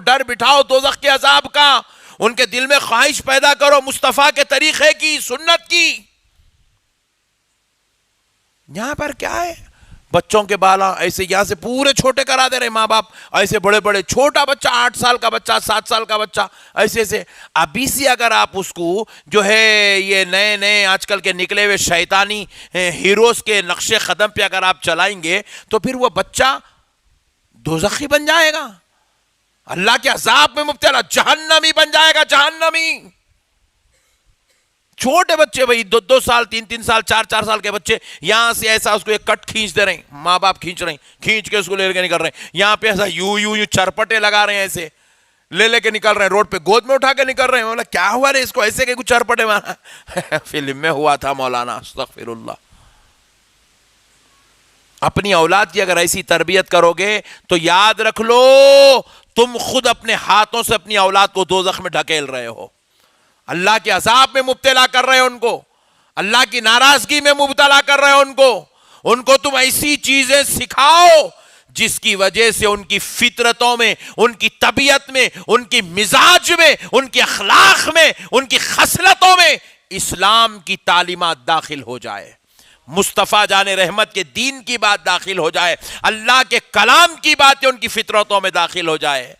ڈر بٹھاؤ دوزخ کے عذاب کا، ان کے دل میں خواہش پیدا کرو مصطفیٰ کے طریقے کی، سنت کی۔ یہاں پر کیا ہے، بچوں کے بالا ایسے یہاں سے پورے چھوٹے کرا دے رہے ماں باپ، ایسے بڑے بڑے، چھوٹا بچہ 8 سال کا بچہ، 7 سال کا بچہ، ایسے سے ابھی سے اگر آپ اس کو جو ہے یہ نئے نئے آج کل کے نکلے ہوئے شیطانی ہیروز کے نقش قدم پہ اگر آپ چلائیں گے تو پھر وہ بچہ دوزخی بن جائے گا، اللہ کے عذاب میں مبتلا، جہنمی بن جائے گا، جہنمی۔ چھوٹے بچے بھائی 2 سال 3 سال 4 سال کے بچے، یہاں سے ایسا اس کو ایک کٹ کھینچ دے رہے ہیں، ماں باپ کھینچ رہے ہیں، کھینچ کے اس کو لے کے نکل رہے ہیں، یہاں پہ ایسا یوں چرپٹے لگا رہے ہیں، ایسے لے کے نکل رہے ہیں، روڈ پہ گود میں اٹھا کے نکل رہے ہیں۔ بولا کیا ہوا رہے اس کو ایسے کہ کچھ چرپٹے مارا؟ فلم میں ہوا تھا مولانا، استغفر اللہ۔ اپنی اولاد کی اگر ایسی تربیت کرو گے تو یاد رکھ لو تم خود اپنے ہاتھوں سے اپنی اولاد کو دوزخ میں ڈھکیل رہے ہو، اللہ کے عذاب میں مبتلا کر رہے ہو ان کو، اللہ کی ناراضگی میں مبتلا کر رہے ہو ان کو تم ایسی چیزیں سکھاؤ جس کی وجہ سے ان کی فطرتوں میں، ان کی طبیعت میں، ان کی مزاج میں، ان کے اخلاق میں، ان کی خصلتوں میں اسلام کی تعلیمات داخل ہو جائے، مصطفیٰ جان رحمت کے دین کی بات داخل ہو جائے، اللہ کے کلام کی باتیں ان کی فطرتوں میں داخل ہو جائے۔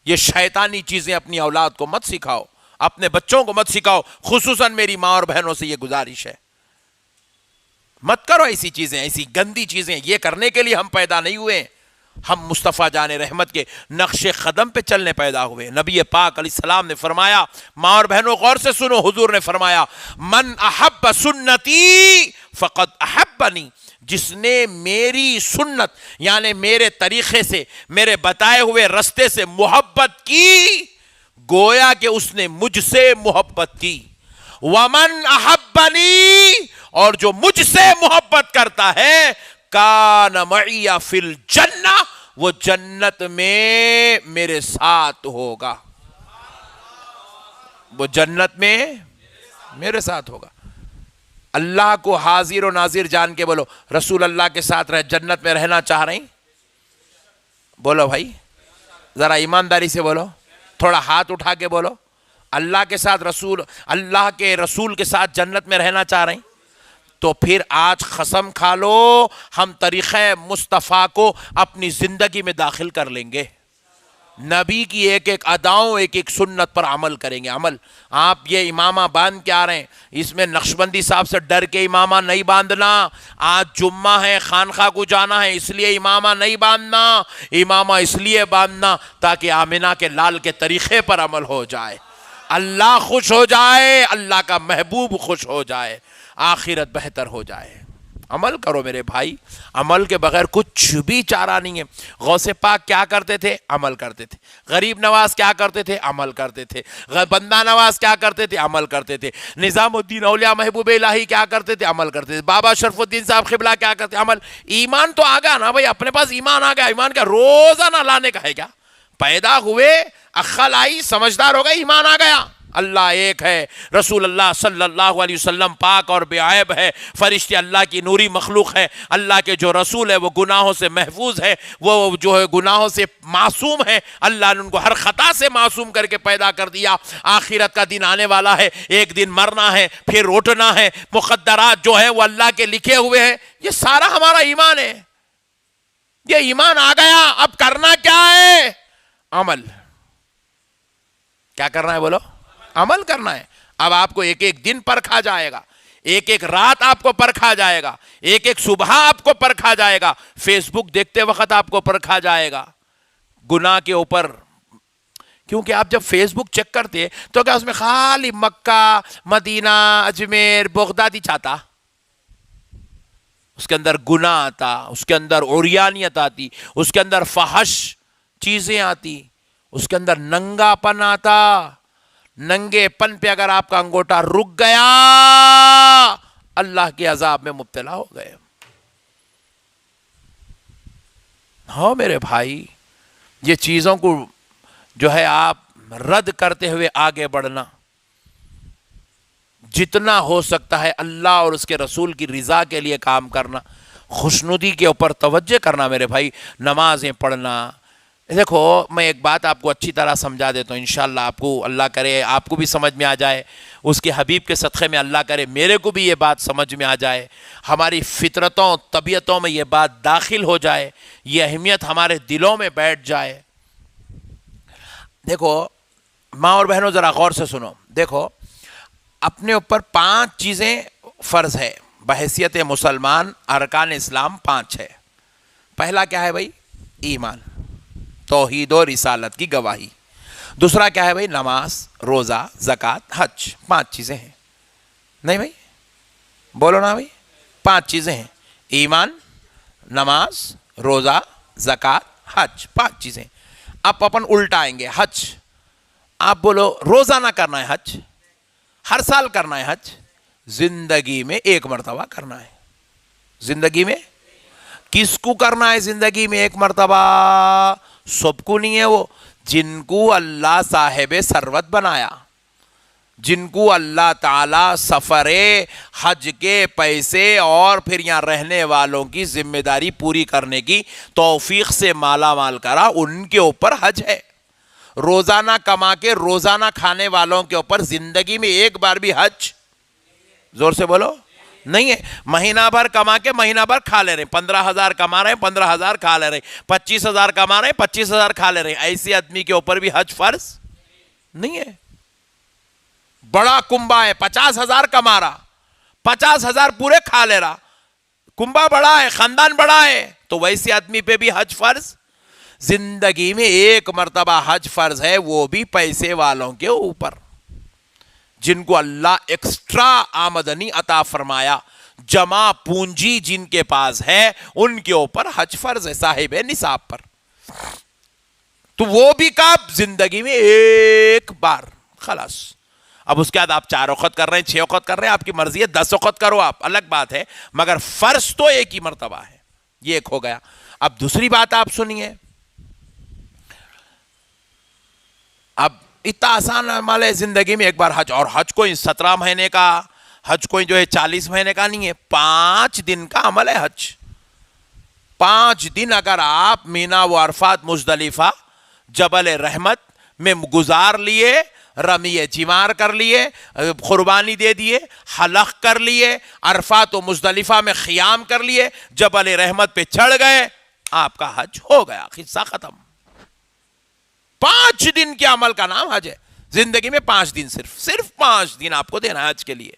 یہ شیطانی چیزیں اپنی اولاد کو مت سکھاؤ، اپنے بچوں کو مت سکھاؤ، خصوصاً میری ماں اور بہنوں سے یہ گزارش ہے، مت کرو ایسی چیزیں، ایسی گندی چیزیں۔ یہ کرنے کے لیے ہم پیدا نہیں ہوئے، ہم مصطفیٰ جان رحمت کے نقش قدم پہ چلنے پیدا ہوئے۔ نبی پاک علیہ السلام نے فرمایا، ماں اور بہنوں غور سے سنو، حضور نے فرمایا من احب سنتی فقد احبنی، جس نے میری سنت یعنی میرے طریقے سے، میرے بتائے ہوئے رستے سے محبت کی، گویا کہ اس نے مجھ سے محبت کی۔ ومن احبنی، اور جو مجھ سے محبت کرتا ہے، کان معی فی الجنہ، وہ جنت میں میرے ساتھ ہوگا، وہ جنت میں میرے ساتھ ہوگا۔ اللہ کو حاضر و ناظر جان کے بولو، رسول اللہ کے ساتھ جنت میں رہنا چاہ رہے ہیں؟ بولو بھائی، ذرا ایمانداری سے بولو، تھوڑا ہاتھ اٹھا کے بولو، اللہ کے ساتھ اللہ کے رسول کے ساتھ جنت میں رہنا چاہ رہے ہیں؟ تو پھر آج قسم کھا لو ہم طریقہ مصطفیٰ کو اپنی زندگی میں داخل کر لیں گے، نبی کی ایک ایک اداؤں، ایک ایک سنت پر عمل کریں گے۔ عمل، آپ یہ امامہ باندھ کے آ رہے ہیں، اس میں نقشبندی صاحب سے ڈر کے امامہ نہیں باندھنا، آج جمعہ ہے، خانخواہ کو جانا ہے، اس لیے امامہ نہیں باندھنا، امامہ اس لیے باندھنا تاکہ آمنہ کے لال کے طریقے پر عمل ہو جائے، اللہ خوش ہو جائے، اللہ کا محبوب خوش ہو جائے، آخرت بہتر ہو جائے۔ عمل کرو میرے بھائی، عمل کے بغیر کچھ بھی چارہ نہیں ہے۔ غوث پاک کیا کرتے تھے؟ عمل کرتے تھے۔ غریب نواز کیا کرتے تھے؟ عمل کرتے تھے۔ بندہ نواز کیا کرتے تھے؟ عمل کرتے تھے۔ نظام الدین اولیاء محبوب الہی کیا کرتے تھے؟ عمل کرتے تھے۔ بابا شرف الدین صاحب قبلہ کیا کرتے؟ عمل۔ ایمان تو آ گیا نا بھائی، اپنے پاس ایمان آ گیا، ایمان کا روزانہ لانے کا ہے کیا؟ پیدا ہوئے، عقل آئی، سمجھدار ہو گئے، ایمان آ گیا، اللہ ایک ہے، رسول اللہ صلی اللہ علیہ وسلم پاک اور بے عیب ہے، فرشتے اللہ کی نوری مخلوق ہے، اللہ کے جو رسول ہے وہ گناہوں سے محفوظ ہے، وہ جو ہے گناہوں سے معصوم ہے، اللہ نے ان کو ہر خطا سے معصوم کر کے پیدا کر دیا۔ آخرت کا دن آنے والا ہے، ایک دن مرنا ہے، پھر اٹھنا ہے، مقدرات جو ہے وہ اللہ کے لکھے ہوئے ہیں، یہ سارا ہمارا ایمان ہے، یہ ایمان آ گیا۔ اب کرنا کیا ہے؟ عمل۔ کیا کرنا ہے بولو؟ عمل کرنا ہے۔ اب آپ کو ایک ایک دن پرکھا جائے گا، ایک ایک رات آپ کو پرکھا جائے گا، ایک ایک صبح آپ کو پرکھا جائے گا، فیس بک دیکھتے وقت آپ کو پرکھا جائے گا گناہ کے اوپر، کیونکہ آپ جب فیس بک چیک کرتے تو کیا اس میں خالی مکہ، مدینہ، اجمیر، بغداد ہی چاہتا؟ اس کے اندر گناہ آتا، اس کے اندر عریانیت آتی، اس کے اندر فحش چیزیں آتی، اس کے اندر ننگا پن آتا۔ ننگے پن پہ اگر آپ کا انگوٹا رک گیا، اللہ کے عذاب میں مبتلا ہو گئے۔ ہاں میرے بھائی، یہ چیزوں کو جو ہے آپ رد کرتے ہوئے آگے بڑھنا، جتنا ہو سکتا ہے اللہ اور اس کے رسول کی رضا کے لیے کام کرنا، خوشنودی کے اوپر توجہ کرنا میرے بھائی، نمازیں پڑھنا، دیکھو میں ایک بات آپ کو اچھی طرح سمجھا دیتا ہوں، انشاءاللہ آپ کو اللہ کرے آپ کو بھی سمجھ میں آ جائے، اس کے حبیب کے صدقے میں اللہ کرے میرے کو بھی یہ بات سمجھ میں آ جائے، ہماری فطرتوں طبیعتوں میں یہ بات داخل ہو جائے، یہ اہمیت ہمارے دلوں میں بیٹھ جائے۔ دیکھو ماں اور بہنوں ذرا غور سے سنو، دیکھو اپنے اوپر 5 چیزیں فرض ہے بحیثیت مسلمان، ارکان اسلام 5 ہے۔ پہلا کیا ہے بھائی؟ ایمان، توحید و رسالت کی گواہی۔ دوسرا کیا ہے بھائی؟ نماز، روزہ، زکوٰۃ، حج۔ 5 چیزیں ہیں، نہیں بھائی؟ بولو نا بھائی، 5 چیزیں ہیں، ایمان، نماز، روزہ، زکوٰۃ، حج، 5 چیزیں۔ اب اپن الٹائیں گے، حج۔ آپ بولو روزانہ کرنا ہے حج، ہر سال کرنا ہے حج؟ زندگی میں ایک مرتبہ کرنا ہے۔ زندگی میں کس کو کرنا ہے؟ زندگی میں ایک مرتبہ سب کو نہیں ہے، وہ جن کو اللہ صاحب ثروت بنایا، جن کو اللہ تعالی سفر حج کے پیسے اور پھر یہاں رہنے والوں کی ذمہ داری پوری کرنے کی توفیق سے مالا مال کرا، ان کے اوپر حج ہے۔ روزانہ کما کے روزانہ کھانے والوں کے اوپر زندگی میں ایک بار بھی حج، زور سے بولو، نہیں ہے۔ مہینہ بھر کما کے مہینہ بھر کھا لے رہے، 15,000 کما رہے 15,000 کھا لے رہے، 25,000 کما رہے 25,000 کھا لے رہے، ایسے آدمی کے اوپر بھی حج فرض نہیں ہے۔ بڑا کنبا ہے، 50,000 کما رہا، 50,000 پورے کھا لے رہا، کنبا بڑا ہے، خاندان بڑا ہے، تو ویسے آدمی پہ بھی حج فرض؟ زندگی میں ایک مرتبہ حج فرض ہے، وہ بھی پیسے والوں کے اوپر، جن کو اللہ ایکسٹرا آمدنی عطا فرمایا، جمع پونجی جن کے پاس ہے، ان کے اوپر حج فرض ہے، صاحب نصاب پر۔ تو وہ بھی کب؟ زندگی میں ایک بار، خلاص۔ اب اس کے بعد آپ 4 وقت کر رہے ہیں، 6 وقت کر رہے ہیں، آپ کی مرضی ہے، 10 وقت کرو آپ، الگ بات ہے، مگر فرض تو ایک ہی مرتبہ ہے، یہ ایک ہو گیا۔ اب دوسری بات آپ سنیے، اب اتنا آسان عمل ہے زندگی میں ایک بار حج، اور حج کوئی 17 مہینے کا، حج کوئی جو ہے 40 مہینے کا نہیں ہے، 5 دن کا عمل ہے حج۔ 5 دن اگر آپ مینا و عرفات مزدلفہ جبل رحمت میں گزار لیے، رمی جمار کر لیے، قربانی دے دیے، حلق کر لیے، عرفات و مزدلفہ میں خیام کر لیے، جبل رحمت پہ چڑھ گئے، آپ کا حج ہو گیا، قصہ ختم۔ 5 دن کے عمل کا نام حج ہے، زندگی میں 5 دن، صرف 5 دن آپ کو دینا ہے حج کے لیے۔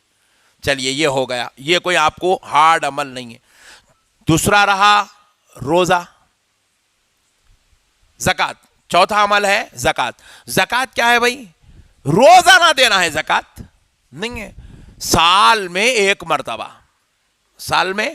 چلیے یہ ہو گیا، یہ کوئی آپ کو ہارڈ عمل نہیں ہے۔ دوسرا رہا روزہ، زکوٰۃ، چوتھا عمل ہے زکوٰۃ۔ زکوٰۃ کیا ہے بھائی؟ روزانہ دینا ہے زکوٰۃ نہیں ہے، سال میں ایک مرتبہ، سال میں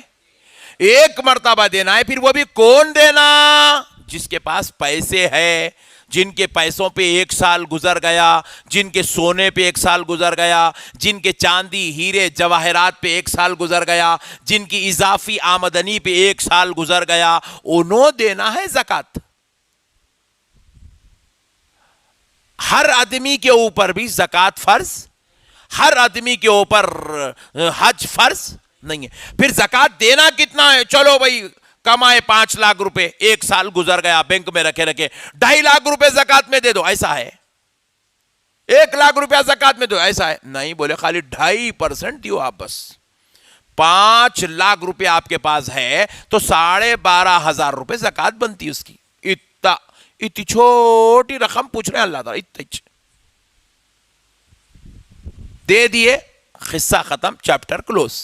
ایک مرتبہ دینا ہے۔ پھر وہ بھی کون دینا؟ جس کے پاس پیسے ہے، جن کے پیسوں پہ 1 سال گزر گیا، جن کے سونے پہ 1 سال گزر گیا، جن کے چاندی ہیرے جواہرات پہ 1 سال گزر گیا، جن کی اضافی آمدنی پہ 1 سال گزر گیا، انہوں دینا ہے زکوٰۃ۔ ہر آدمی کے اوپر بھی زکوٰۃ فرض، ہر آدمی کے اوپر حج فرض نہیں ہے۔ پھر زکوٰۃ دینا کتنا ہے؟ چلو بھائی کمائے 5 لاکھ روپے، 1 سال گزر گیا بینک میں رکھے 2.5 لاکھ روپے زکوٰۃ میں دے دو، ایسا ہے؟ 1 لاکھ روپیہ زکوٰۃ میں دو، ایسا ہے؟ نہیں، بولے خالی 2.5% دیو آپ بس۔ 5 لاکھ روپے آپ کے پاس ہے تو 12,500 روپے زکوٰۃ بنتی ہے اس کی۔ اتنی چھوٹی رقم پوچھ رہے ہیں اللہ تعالیٰ، اتنی دے دیے، قصہ ختم، چیپٹر کلوز۔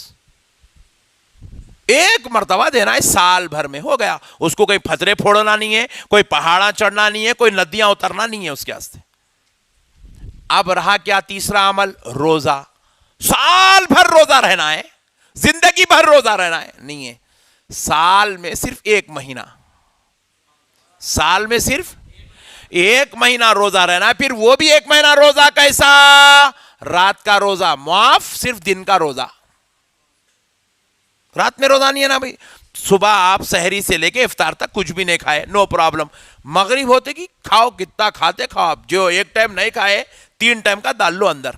ایک مرتبہ دینا ہے، سال بھر میں ہو گیا، اس کو کوئی پھترے پھوڑنا نہیں ہے، کوئی پہاڑاں چڑھنا نہیں ہے، کوئی ندیاں اترنا نہیں ہے اس کے واسطے۔ اب رہا کیا تیسرا عمل؟ روزہ۔ سال بھر روزہ رہنا ہے، زندگی بھر روزہ رہنا ہے نہیں ہے، سال میں صرف 1 مہینہ، سال میں صرف 1 مہینہ روزہ رہنا ہے۔ پھر وہ بھی 1 مہینہ روزہ کیسا؟ رات کا روزہ معاف، صرف دن کا روزہ۔ رات میں روزہ نہیں ہے نا بھائی، صبح آپ سحری سے لے کے افطار تک کچھ بھی نہیں کھائے، نو پرابلم، مغرب ہوتے کی کھاؤ، کتنا کھاتے کھاؤ، آپ جو 1 ٹائم نہیں کھائے 3 ٹائم کا ڈال لو اندر۔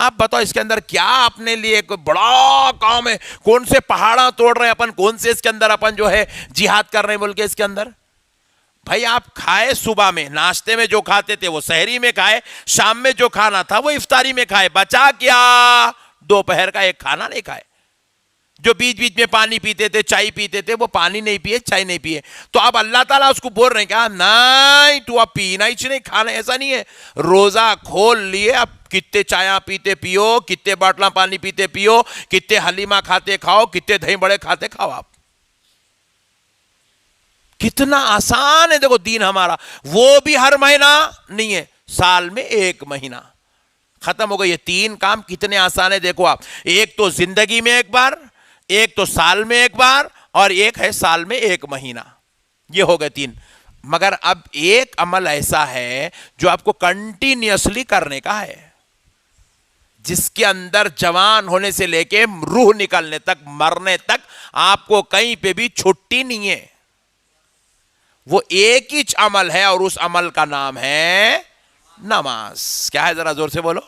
آپ بتاؤ اس کے اندر کیا اپنے لیے کوئی بڑا کام ہے؟ کون سے پہاڑاں توڑ رہے ہیں اپن، کون سے اس کے اندر اپن جو ہے جہاد کر رہے ہیں بول کے اس کے اندر؟ بھائی آپ کھائے صبح میں، ناشتے میں جو کھاتے تھے وہ سحری میں کھائے، شام میں جو کھانا تھا وہ افطاری میں کھائے، بچا کیا؟ دوپہر کا ایک کھانا نہیں کھائے۔ جو بیچ بیچ میں پانی پیتے تھے، چائے پیتے تھے، وہ پانی نہیں پیے، چائے نہیں پیے۔ تو اب اللہ تعالیٰ اس کو بول رہے ہیں کہ نہیں تو اب پینا ہی نہیں، کھانا ایسا نہیں ہے۔ روزہ کھول لیے، اب کتنے چائے پیتے پیو، کتنے باٹلا پانی پیتے پیو، کتنے حلیمہ کھاتے کھاؤ، کتنے دہی بڑے کھاتے کھاؤ۔ آپ کتنا آسان ہے دیکھو دین ہمارا، وہ بھی ہر مہینہ نہیں ہے، سال میں ایک مہینہ ختم ہو گئی۔ یہ 3 کام کتنے آسان ہے دیکھو آپ، ایک تو زندگی میں ایک بار، ایک تو سال میں ایک بار، اور ایک ہے سال میں ایک مہینہ۔ یہ ہو گئے 3۔ مگر اب ایک عمل ایسا ہے جو آپ کو کنٹینیوسلی کرنے کا ہے، جس کے اندر جوان ہونے سے لے کے روح نکلنے تک، مرنے تک آپ کو کہیں پہ بھی چھٹی نہیں ہے۔ وہ ایک ہی عمل ہے، اور اس عمل کا نام ہے نماز۔ کیا ہے؟ ذرا زور سے بولو۔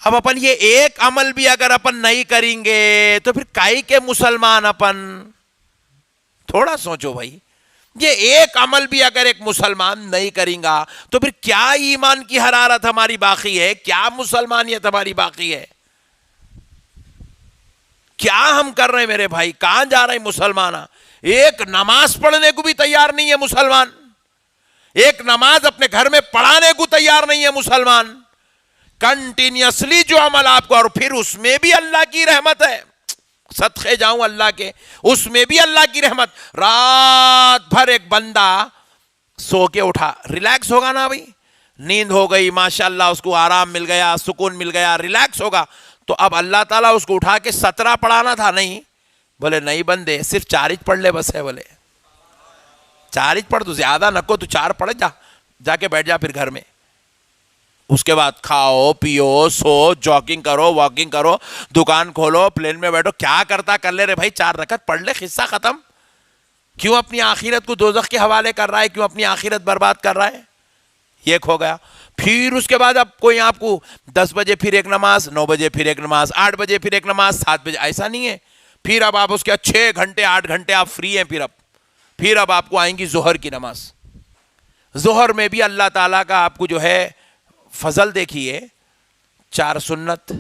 اب اپن یہ ایک عمل بھی اگر اپن نہیں کریں گے تو پھر کائی کے مسلمان اپن؟ تھوڑا سوچو بھائی، یہ ایک عمل بھی اگر ایک مسلمان نہیں کریں گا تو پھر کیا ایمان کی حرارت ہماری باقی ہے؟ کیا مسلمانیت ہماری باقی ہے؟ کیا ہم کر رہے ہیں میرے بھائی؟ کہاں جا رہے ہیں مسلمان؟ ایک نماز پڑھنے کو بھی تیار نہیں ہے مسلمان، ایک نماز اپنے گھر میں پڑھانے کو تیار نہیں ہے مسلمان۔ کنٹینیوسلی جو عمل آپ کو، اور پھر اس میں بھی اللہ کی رحمت ہے، صدقے جاؤں اللہ کے، اس میں بھی اللہ کی رحمت۔ رات بھر ایک بندہ سو کے اٹھا، ریلیکس ہوگا نا بھائی، نیند ہو گئی ماشاءاللہ، اس کو آرام مل گیا، سکون مل گیا، ریلیکس ہوگا۔ تو اب اللہ تعالیٰ اس کو اٹھا کے 17 پڑھانا تھا؟ نہیں، بولے نہیں بندے، صرف 4 ہی پڑھ لے بس ہے۔ بولے 4 ہی پڑھ، تو زیادہ نکو، تو 4 پڑھ، جا کے بیٹھ جا پھر گھر میں۔ اس کے بعد کھاؤ پیو سو، جاگنگ کرو، واکنگ کرو، دکان کھولو، پلین میں بیٹھو، کیا کرتا کر لے رے بھائی، 4 رکعت پڑھ لے، قصہ ختم۔ کیوں اپنی آخرت کو دوزخ کے حوالے کر رہا ہے؟ کیوں اپنی آخرت برباد کر رہا ہے؟ یہ کھو گیا۔ پھر اس کے بعد اب کوئی آپ کو 10 بجے پھر ایک نماز، 9 بجے پھر ایک نماز، 8 بجے پھر ایک نماز، 7 بجے، ایسا نہیں ہے۔ پھر اب آپ اس کے 6 گھنٹے 8 گھنٹے آپ فری ہیں۔ پھر اب آپ کو آئیں گی ظہر کی نماز۔ ظہر میں بھی اللہ تعالیٰ کا آپ کو جو ہے فضل دیکھیے، 4 سنت،